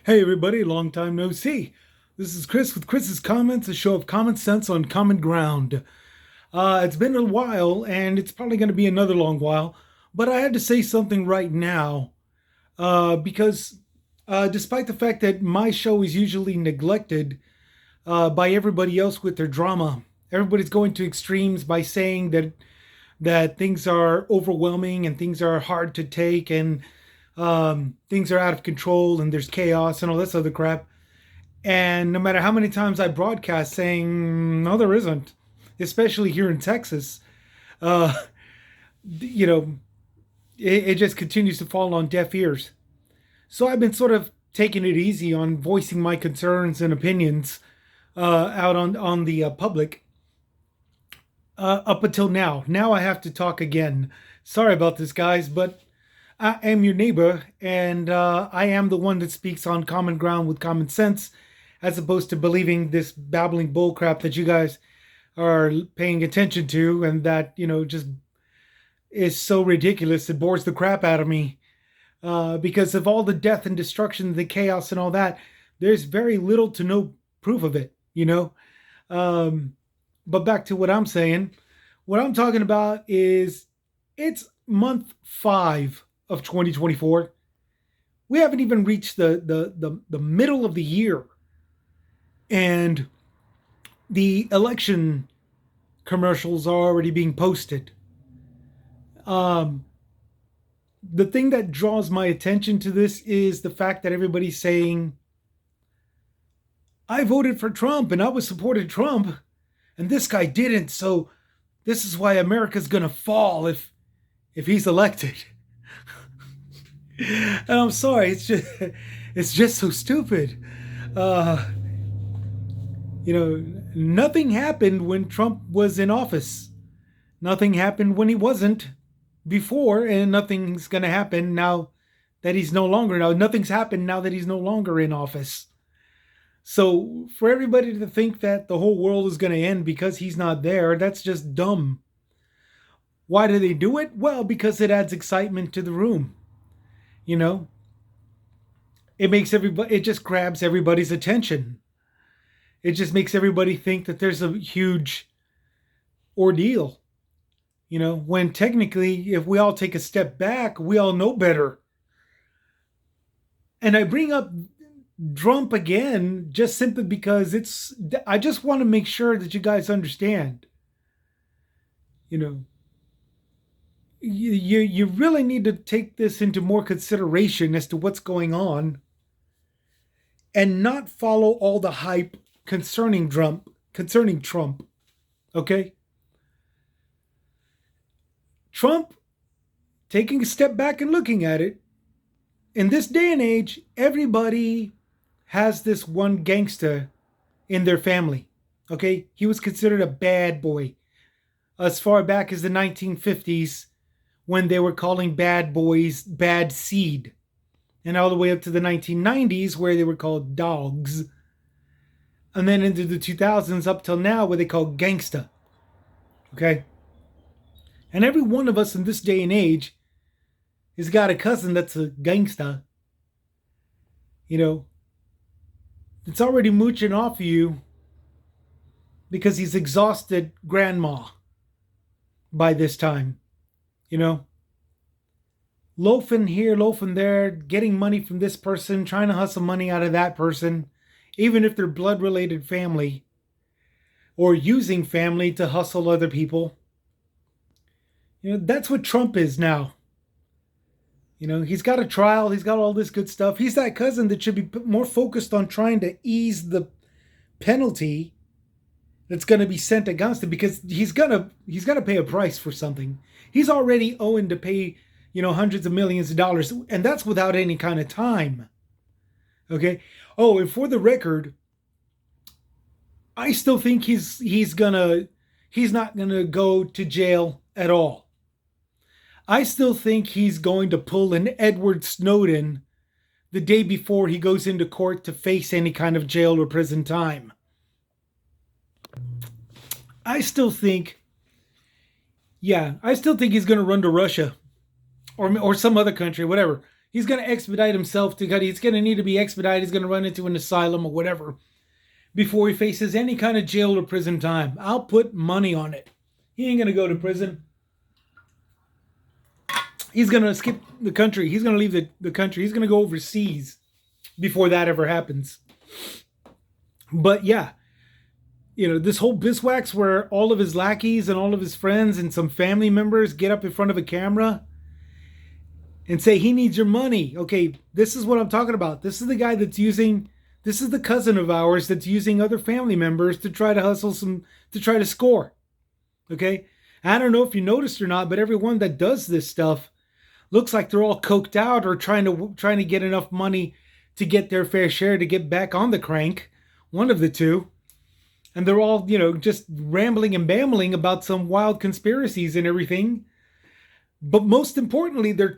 Hey everybody, long time no see. This is Chris with Chris's Comments, a show of common sense on common ground. It's been a while, and it's probably going to be another long while, but I had to say something right now because despite the fact that my show is usually neglected by everybody else with their drama, everybody's going to extremes by saying that things are overwhelming and things are hard to take and things are out of control and there's chaos and all this other crap. And no matter how many times I broadcast saying, no, there isn't, especially here in Texas, uh, you know, it just continues to fall on deaf ears. So I've been sort of taking it easy on voicing my concerns and opinions out on the public up until now. Now I have to talk again. Sorry about this, guys, but I am your neighbor, and I am the one that speaks on common ground with common sense, as opposed to believing this babbling bullcrap that you guys are paying attention to, and that just is so ridiculous. It bores the crap out of me because of all the death and destruction, the chaos, and all that. There's very little to no proof of it, Um, but back to what I'm saying. What I'm talking about is it's month 5 of 2024. We haven't even reached the middle of the year, and the election commercials are already being posted. Um, the thing that draws my attention to this is the fact that everybody's saying, I voted for Trump and I was supported Trump, and this guy didn't, so this is why America's gonna fall if he's elected. And I'm sorry, it's just so stupid. Uh, Nothing happened when Trump was in office. Nothing happened when he wasn't before, and nothing's going to happen now that he's no longer. Now, nothing's happened now that he's no longer in office. So, for everybody to think that the whole world is going to end because he's not there, that's just dumb. Why do they do it? Well, because it adds excitement to the room. You know, it just grabs everybody's attention. It just makes everybody think that there's a huge ordeal. When technically, if we all take a step back, we all know better. And I bring up Trump again just simply because I just want to make sure that you guys understand. You know, you really need to take this into more consideration as to what's going on and not follow all the hype concerning Trump. Okay? Trump, taking a step back and looking at it, in this day and age, everybody has this one gangsta in their family. Okay? He was considered a bad boy as far back as the 1950s when they were calling bad boys bad seed, and all the way up to the 1990s where they were called dogs, and then into the 2000s up till now where they call gangsta. Okay? And every one of us in this day and age has got a cousin that's a gangsta. It's already mooching off of you because he's exhausted grandma by this time. Loafing here, loafing there, getting money from this person, trying to hustle money out of that person, even if they're blood related family, or using family to hustle other people. That's what Trump is now. He's got a trial, he's got all this good stuff. He's that cousin that should be more focused on trying to ease the penalty that's going to be sent against him, because he's gonna pay a price for something. He's already owing to pay, hundreds of millions of dollars, and that's without any kind of time. Okay. Oh, and for the record, I still think he's not gonna go to jail at all. I still think he's going to pull an Edward Snowden the day before he goes into court to face any kind of jail or prison time. I still think, I still think he's going to run to Russia or some other country, whatever. He's going to expedite himself to, he's going to need to be expedited. He's going to run into an asylum or whatever before he faces any kind of jail or prison time. I'll put money on it. He ain't going to go to prison. He's going to skip the country. He's going to leave the country. He's going to go overseas before that ever happens. But yeah, this whole biswax where all of his lackeys and all of his friends and some family members get up in front of a camera and say, he needs your money. Okay, this is what I'm talking about. This is the guy this is the cousin of ours that's using other family members to try to hustle to try to score. Okay? I don't know if you noticed or not, but everyone that does this stuff looks like they're all coked out or trying to get enough money to get their fair share to get back on the crank. One of the two. And they're all, just rambling and bambling about some wild conspiracies and everything. But most importantly, they're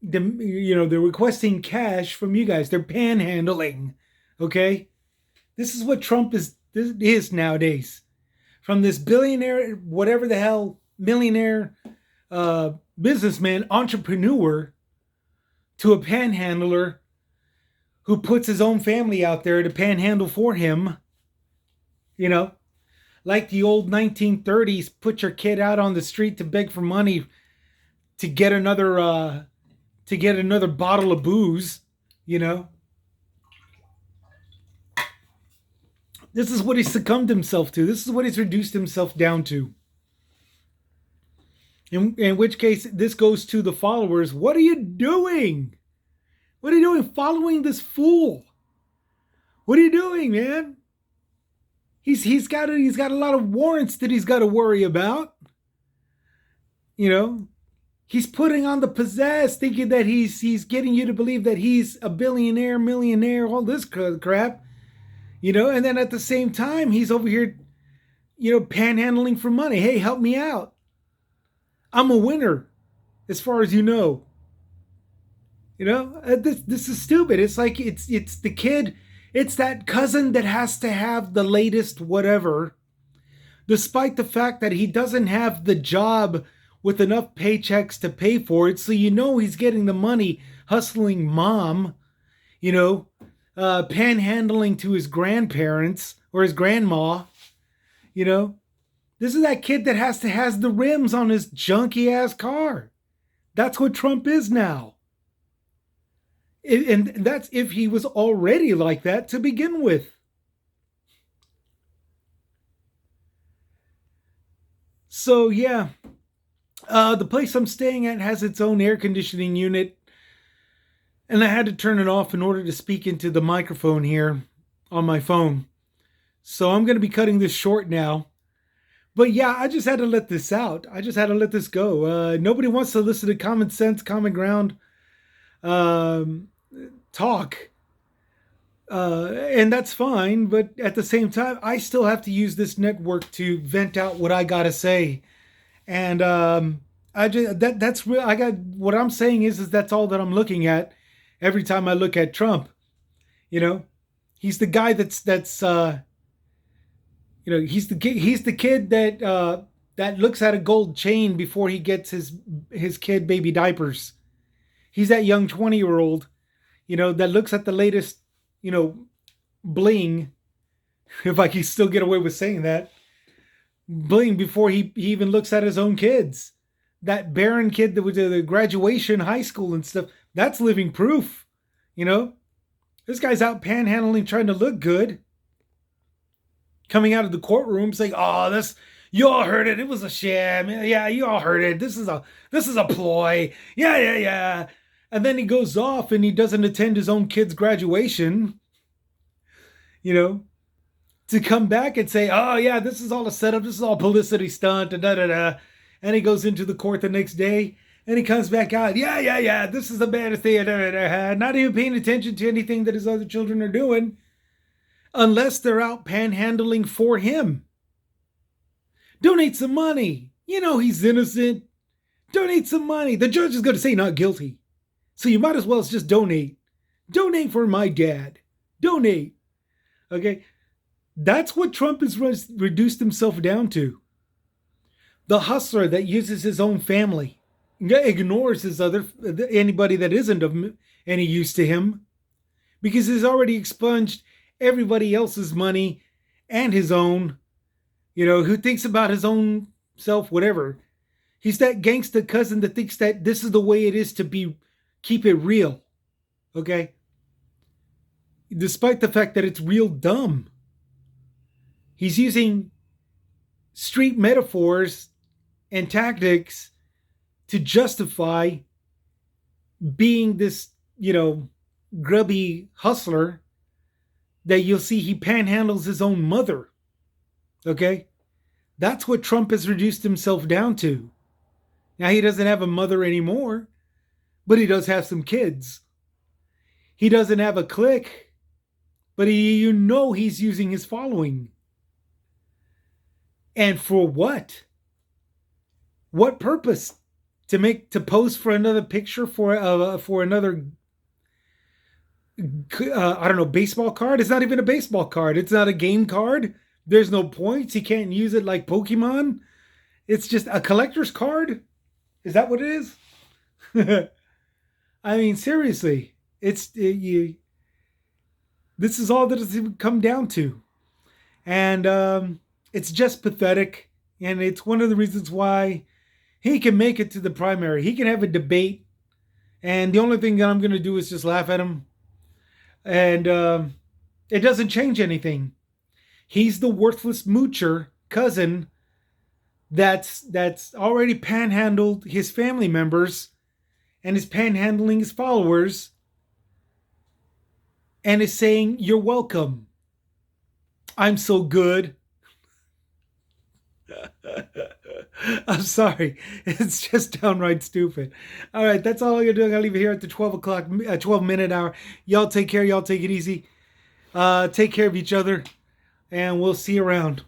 requesting cash from you guys. They're panhandling. Okay? This is what Trump is nowadays. From this billionaire, whatever the hell, millionaire, businessman, entrepreneur, to a panhandler who puts his own family out there to panhandle for him. Like the old 1930s, put your kid out on the street to beg for money to get another bottle of booze. This is what he succumbed himself to. This is what he's reduced himself down to. In which case, this goes to the followers. What are you doing? What are you doing following this fool? What are you doing, man? He's got a lot of warrants that he's got to worry about. He's putting on the pizzazz, thinking that he's getting you to believe that he's a billionaire, millionaire, all this crap. And then at the same time, he's over here, panhandling for money. Hey, help me out. I'm a winner, as far as you know. This is stupid. It's like it's the kid. It's that cousin that has to have the latest whatever, despite the fact that he doesn't have the job with enough paychecks to pay for it. So he's getting the money hustling mom, panhandling to his grandparents or his grandma. This is that kid that has the rims on his junky ass car. That's what Trump is now. And that's if he was already like that to begin with. So yeah, the place I'm staying at has its own air conditioning unit. And I had to turn it off in order to speak into the microphone here on my phone. So I'm going to be cutting this short now. But yeah, I just had to let this out. I just had to let this go. Nobody wants to listen to common sense, common ground talk. And that's fine. But at the same time, I still have to use this network to vent out what I got to say. And that's real. What I'm saying is that's all that I'm looking at every time I look at Trump. He's the guy that's he's the kid that looks at a gold chain before he gets his kid baby diapers. He's that young 20-year-old, that looks at the latest, bling, if I can still get away with saying that, bling before he even looks at his own kids. That barren kid that was at the graduation, high school and stuff, that's living proof, This guy's out panhandling, trying to look good. Coming out of the courtroom saying, "Oh, you all heard it. It was a sham. Yeah, you all heard it. This is a ploy. Yeah. And then he goes off and he doesn't attend his own kid's graduation, to come back and say, "Oh yeah, this is all a setup. This is all publicity stunt." And And he goes into the court the next day and he comes back out. Yeah. This is the baddest thing. Not even paying attention to anything that his other children are doing. Unless they're out panhandling for him. Donate some money. He's innocent. Donate some money. The judge is going to say not guilty. So you might as well just donate. Donate for my dad. Donate. Okay? That's what Trump has reduced himself down to. The hustler that uses his own family. ignores his other anybody that isn't of any use to him, because he's already expunged everybody else's money and his own. Who thinks about his own self, whatever. He's that gangsta cousin that thinks that this is the way it is to keep it real. Okay? Despite the fact that it's real dumb. He's using street metaphors and tactics to justify being this, grubby hustler that you'll see he panhandles his own mother. Okay? That's what Trump has reduced himself down to. Now, he doesn't have a mother anymore, but he does have some kids. He doesn't have a clique, but he's using his following. And for what? What purpose? To pose for another picture for another I don't know, baseball card? It's not even a baseball card. It's not a game card. There's no points. He can't use it like Pokemon. It's just a collector's card. Is that what it is? I mean, seriously, this is all that it's come down to. And it's just pathetic. And it's one of the reasons why he can make it to the primary. He can have a debate. And the only thing that I'm going to do is just laugh at him. And it doesn't change anything. He's the worthless moocher cousin that's already panhandled his family members and is panhandling his followers and is saying, "You're welcome. I'm so good." I'm sorry. It's just downright stupid. All right, that's all I'm going to do. I'm going to leave it here at the 12-minute hour. Y'all take care. Y'all take it easy. Take care of each other. And we'll see you around.